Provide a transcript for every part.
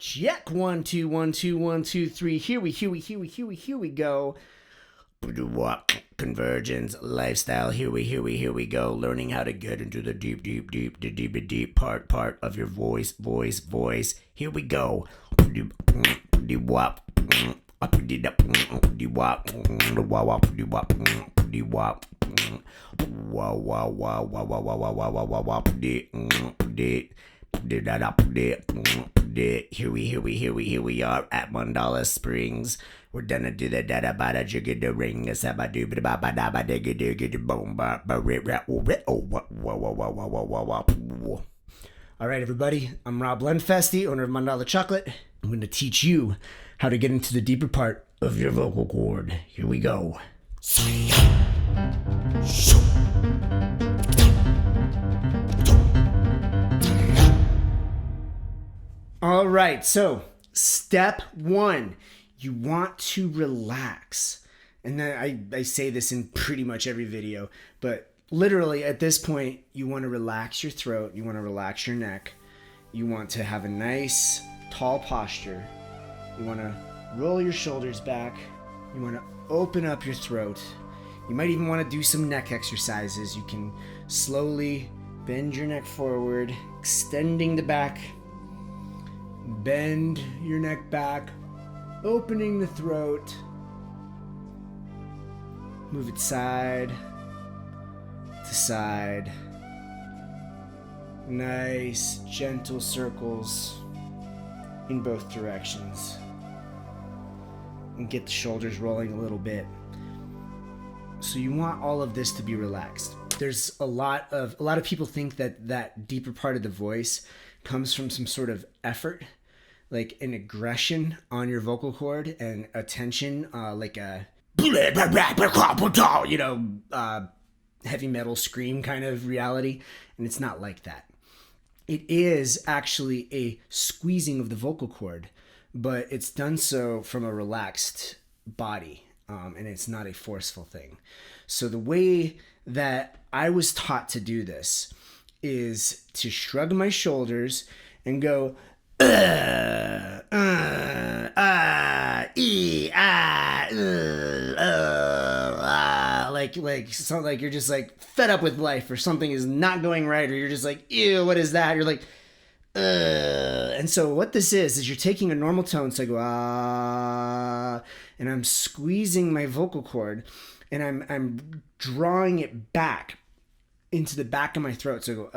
Check 1 2 1 2 1 2 3. Here we go. Convergence lifestyle. Here we go. Learning how to get into the deep part of your voice. Here we go. Here we are at Mandala Springs. We're gonna do the da bada jigga the ring. All right, everybody. I'm Rob Lenfestey, owner of Mandala Chocolate. I'm going to teach you how to get into the deeper part of your vocal cord. Here we go. All right, so step one, you want to relax. And then I say this in pretty much every video, but literally at this point, you want to relax your throat, you want to relax your neck, you want to have a nice, tall posture, you want to roll your shoulders back, you want to open up your throat, you might even want to do some neck exercises. You can slowly bend your neck forward, extending the back, bend your neck back, opening the throat, move it side to side, nice gentle circles in both directions, and get the shoulders rolling a little bit. So you want all of this to be relaxed. There's a lot of people think that deeper part of the voice comes from some sort of effort, like an aggression on your vocal cord and a tension, like a heavy metal scream kind of reality, and it's not like that. It is actually a squeezing of the vocal cord, but it's done so from a relaxed body, and it's not a forceful thing. So the way that I was taught to do this is to shrug my shoulders and go like you're just like fed up with life, or something is not going right, or you're just like, ew, what is that? You're like, and so what this is you're taking a normal tone, so I go and I'm squeezing my vocal cord, and I'm drawing it back into the back of my throat. So I go,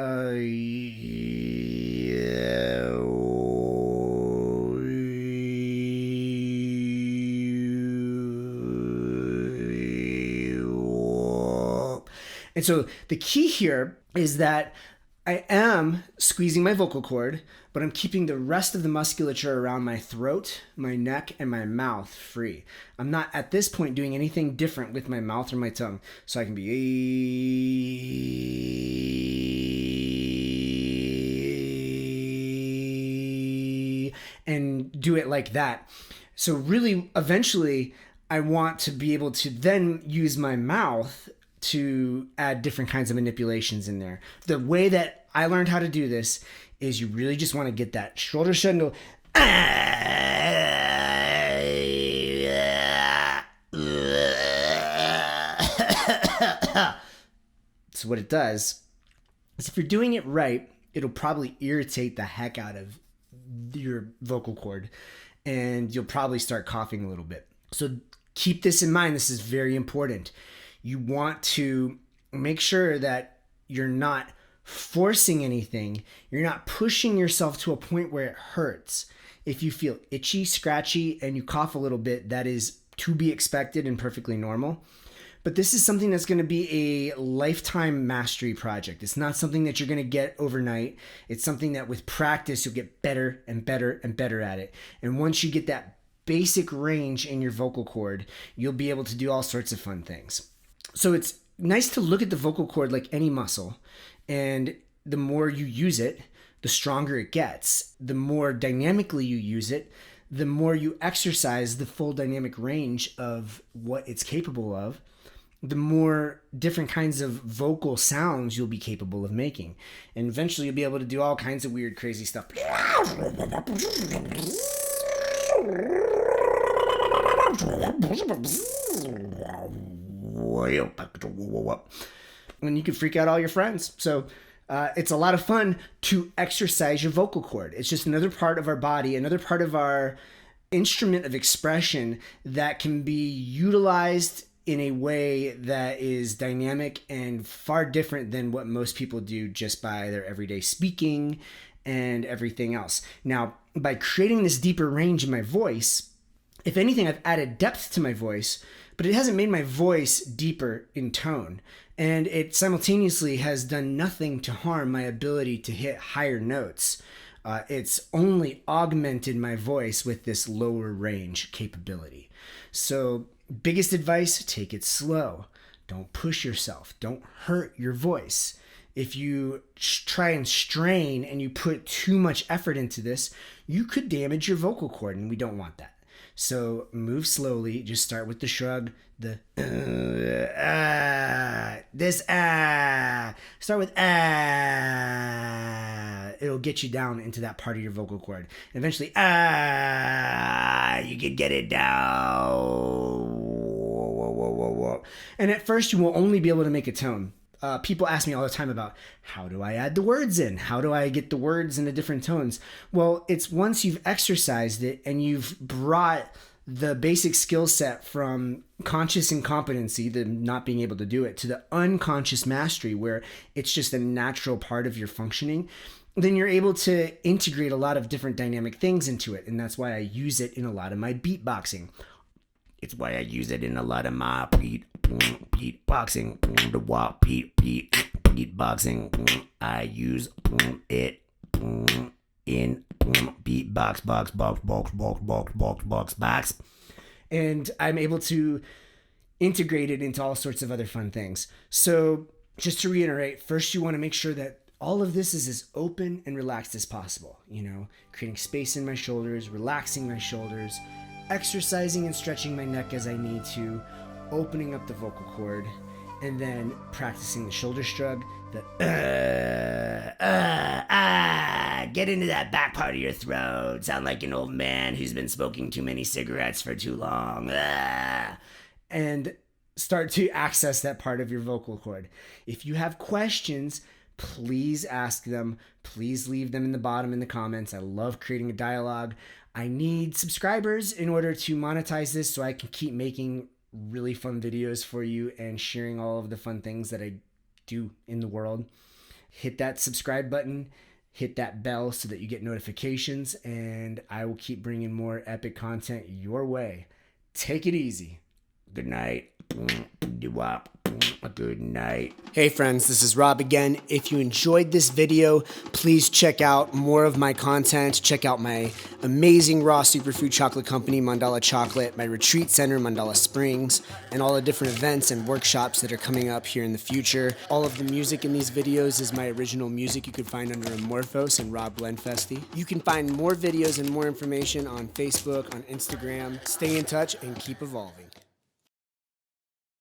and so the key here is that I am squeezing my vocal cord, but I'm keeping the rest of the musculature around my throat, my neck, and my mouth free. I'm not at this point doing anything different with my mouth or my tongue. So I can be and do it like that. So really, eventually, I want to be able to then use my mouth to add different kinds of manipulations in there. The way that I learned how to do this is you really just want to get that shoulder shut and go, so what it does is, if you're doing it right, it'll probably irritate the heck out of your vocal cord, and you'll probably start coughing a little bit. So keep this in mind. This is very important. You want to make sure that you're not forcing anything. You're not pushing yourself to a point where it hurts. If you feel itchy, scratchy, and you cough a little bit, that is to be expected and perfectly normal. But this is something that's going to be a lifetime mastery project. It's not something that you're going to get overnight. It's something that with practice, you'll get better and better and better at it. And once you get that basic range in your vocal cord, you'll be able to do all sorts of fun things. So it's nice to look at the vocal cord like any muscle, and the more you use it, the stronger it gets. The more dynamically you use it, the more you exercise the full dynamic range of what it's capable of, the more different kinds of vocal sounds you'll be capable of making. And eventually you'll be able to do all kinds of weird, crazy stuff. And you can freak out all your friends. So it's a lot of fun to exercise your vocal cord. It's just another part of our body, another part of our instrument of expression that can be utilized in a way that is dynamic and far different than what most people do just by their everyday speaking and everything else. Now, by creating this deeper range in my voice, if anything, I've added depth to my voice, but it hasn't made my voice deeper in tone. And it simultaneously has done nothing to harm my ability to hit higher notes. It's only augmented my voice with this lower range capability. So, biggest advice, take it slow. Don't push yourself. Don't hurt your voice. If you try and strain and you put too much effort into this, you could damage your vocal cord, and we don't want that. So move slowly. Just start with the shrug, the Start with It'll get you down into that part of your vocal cord. And eventually, you can get it down. And at first, you will only be able to make a tone. People ask me all the time about how do I add the words in? How do I get the words into different tones? Well, it's once you've exercised it and you've brought the basic skill set from conscious incompetency, the not being able to do it, to the unconscious mastery where it's just a natural part of your functioning, then you're able to integrate a lot of different dynamic things into it. And that's why I use it in a lot of my beatboxing. It's why I use it in a lot of my beatboxing. Beatboxing. I use it in beatbox, box. And I'm able to integrate it into all sorts of other fun things. So just to reiterate, first you want to make sure that all of this is as open and relaxed as possible. You know, creating space in my shoulders, relaxing my shoulders, exercising and stretching my neck as I need to, opening up the vocal cord, and then practicing the shoulder shrug, the get into that back part of your throat, sound like an old man who's been smoking too many cigarettes for too long, and start to access that part of your vocal cord. If you have questions, please ask them. Please leave them in the bottom in the comments. I love creating a dialogue. I need subscribers in order to monetize this so I can keep making really fun videos for you and sharing all of the fun things that I do in the world. Hit that subscribe button, hit that bell so that you get notifications, and I will keep bringing more epic content your way. Take it easy. Good night. Good night. Hey friends, this is Rob again. If you enjoyed this video, please check out more of my content. Check out my amazing raw superfood chocolate company, Mandala Chocolate, my retreat center, Mandala Springs, and all the different events and workshops that are coming up here in the future. All of the music in these videos is my original music you can find under Amorphos and Rob Lenfestey. You can find more videos and more information on Facebook, on Instagram. Stay in touch and keep evolving.